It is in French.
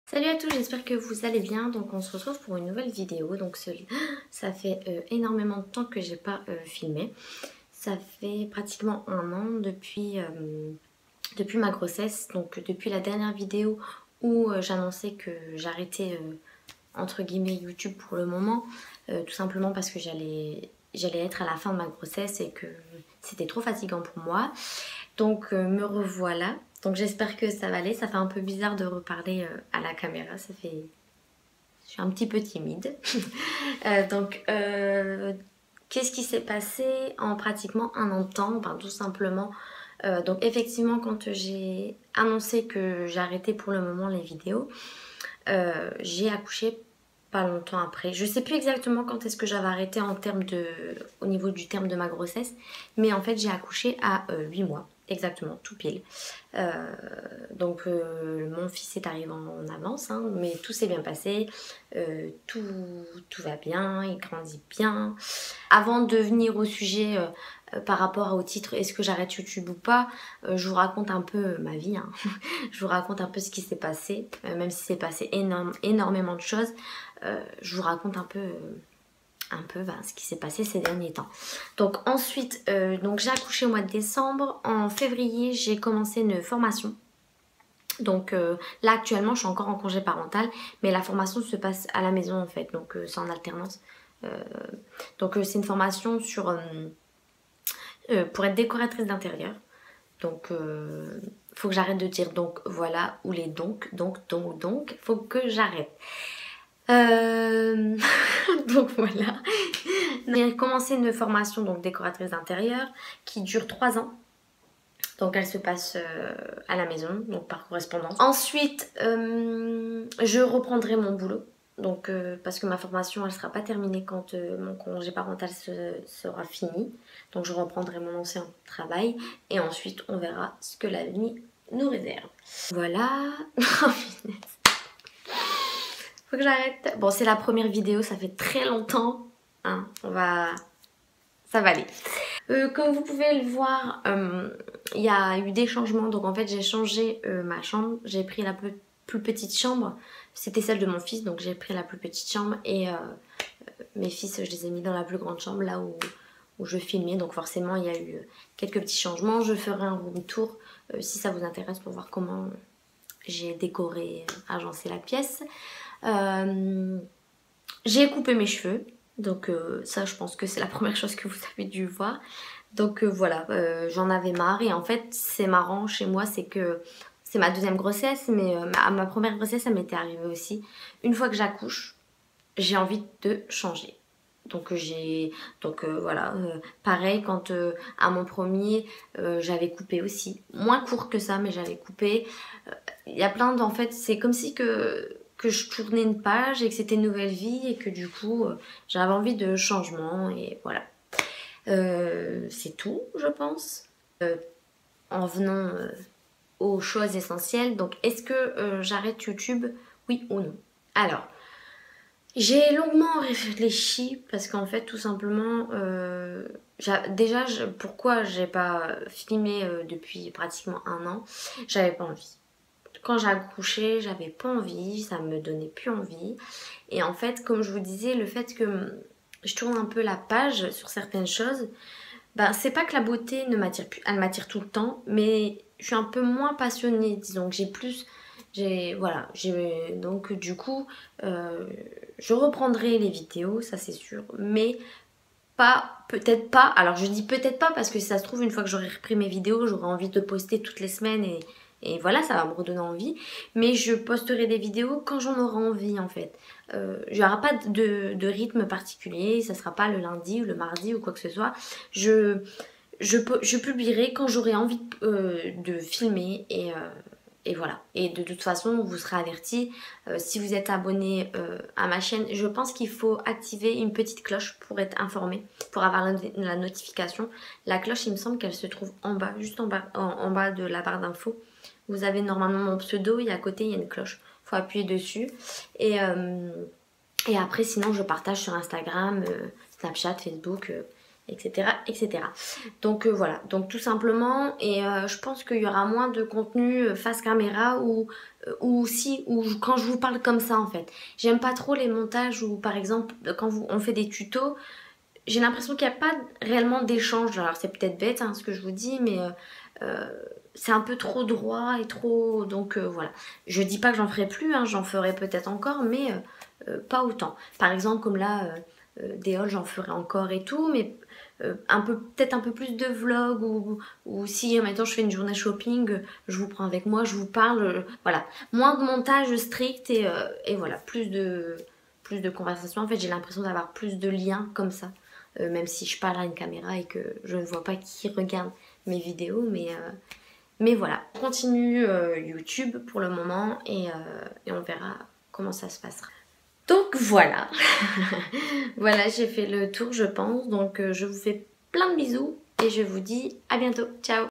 Salut à tous, j'espère que vous allez bien. Donc on se retrouve pour une nouvelle vidéo. Donc ça fait énormément de temps que j'ai pas filmé. Ça fait pratiquement un an depuis ma grossesse. Donc depuis la dernière vidéo où j'annonçais que j'arrêtais entre guillemets YouTube pour le moment, tout simplement parce que j'allais être à la fin de ma grossesse et que c'était trop fatigant pour moi. Donc me revoilà. Donc j'espère que ça va aller. Ça fait un peu bizarre de reparler à la caméra. Je suis un petit peu timide. Qu'est-ce qui s'est passé en pratiquement un an de temps? Ben, tout simplement. Donc effectivement, quand j'ai annoncé que j'arrêtais pour le moment les vidéos, j'ai accouché pas longtemps après. Je sais plus exactement quand est-ce que j'avais arrêté au niveau du terme de ma grossesse, mais en fait j'ai accouché à 8 mois, exactement, tout pile. Mon fils est arrivé en avance, hein, mais tout s'est bien passé, tout va bien, il grandit bien. Avant de venir au sujet par rapport au titre est-ce que j'arrête YouTube ou pas, je vous raconte un peu ma vie, hein. Je vous raconte un peu ce qui s'est passé, même si c'est passé énormément de choses, je vous raconte un peu ce qui s'est passé ces derniers temps. Donc ensuite, j'ai accouché au mois de décembre. En février, j'ai commencé une formation. Donc là actuellement, je suis encore en congé parental, mais la formation se passe à la maison en fait, donc c'est en alternance. C'est une formation pour être décoratrice d'intérieur. Donc, faut que j'arrête de dire donc, voilà, ou les donc, faut que j'arrête. Donc voilà. J'ai commencé une formation donc décoratrice d'intérieur qui dure 3 ans. Donc elle se passe à la maison, donc par correspondance. Ensuite, je reprendrai mon boulot. Donc parce que ma formation elle sera pas terminée quand mon congé parental sera fini. Donc je reprendrai mon ancien travail et ensuite on verra ce que l'avenir nous réserve. Voilà. Faut que j'arrête. Bon, c'est la première vidéo, ça fait très longtemps. Hein, ça va aller. Comme vous pouvez le voir, il y a eu des changements. Donc en fait, j'ai changé ma chambre. J'ai pris la plus petite chambre. C'était celle de mon fils, donc j'ai pris la plus petite chambre. Et mes fils, je les ai mis dans la plus grande chambre, là où je filmais. Donc forcément, il y a eu quelques petits changements. Je ferai un room tour si ça vous intéresse pour voir comment j'ai décoré, agencé la pièce. J'ai coupé mes cheveux. Donc ça je pense que c'est la première chose que vous avez dû voir. Donc voilà, j'en avais marre et en fait c'est marrant chez moi, c'est que c'est ma deuxième grossesse, mais ma première grossesse ça m'était arrivé aussi. Une fois que j'accouche, j'ai envie de changer. Donc voilà, pareil quand à mon premier j'avais coupé aussi, moins court que ça mais j'avais coupé. Il y a plein en fait c'est comme si que je tournais une page et que c'était une nouvelle vie et que du coup j'avais envie de changement et voilà. C'est tout je pense. En venant aux choses essentielles, donc est-ce que j'arrête YouTube, oui ou non? Alors, j'ai longuement réfléchi parce qu'en fait tout simplement pourquoi j'ai pas filmé depuis pratiquement un an, j'avais pas envie. Quand j'ai accouché, j'avais pas envie, ça me donnait plus envie. Et en fait, comme je vous disais, le fait que je tourne un peu la page sur certaines choses, ben c'est pas que la beauté ne m'attire plus, elle m'attire tout le temps, mais je suis un peu moins passionnée, disons que donc du coup, je reprendrai les vidéos, ça c'est sûr, mais peut-être pas, alors je dis peut-être pas parce que si ça se trouve une fois que j'aurai repris mes vidéos j'aurai envie de poster toutes les semaines et voilà ça va me redonner envie, mais je posterai des vidéos quand j'en aurai envie en fait. Il n'y aura pas de rythme particulier, ça sera pas le lundi ou le mardi ou quoi que ce soit, je publierai quand j'aurai envie de filmer et voilà. Et de toute façon, vous serez averti si vous êtes abonné à ma chaîne. Je pense qu'il faut activer une petite cloche pour être informé, pour avoir la notification. La cloche, il me semble qu'elle se trouve en bas, juste en bas de la barre d'infos. Vous avez normalement mon pseudo et à côté, il y a une cloche. Il faut appuyer dessus. Et après, sinon, je partage sur Instagram, Snapchat, Facebook. etc. etc. Donc voilà, donc tout simplement, et je pense qu'il y aura moins de contenu face caméra ou quand je vous parle comme ça en fait. J'aime pas trop les montages où par exemple quand on fait des tutos, j'ai l'impression qu'il n'y a pas réellement d'échange. Alors c'est peut-être bête ce que je vous dis, mais c'est un peu trop droit et trop... Donc voilà. Je dis pas que j'en ferai plus, j'en ferai peut-être encore, mais pas autant. Par exemple, comme là, des hauls, j'en ferai encore et tout, mais peut-être un peu plus de vlog ou si maintenant je fais une journée shopping, je vous prends avec moi, je vous parle, voilà. Moins de montage strict et voilà, plus de conversation. En fait, j'ai l'impression d'avoir plus de liens comme ça. Même si je parle à une caméra et que je ne vois pas qui regarde mes vidéos, mais voilà. On continue YouTube pour le moment et on verra comment ça se passera. Donc voilà, voilà, j'ai fait le tour je pense, donc je vous fais plein de bisous et je vous dis à bientôt, ciao.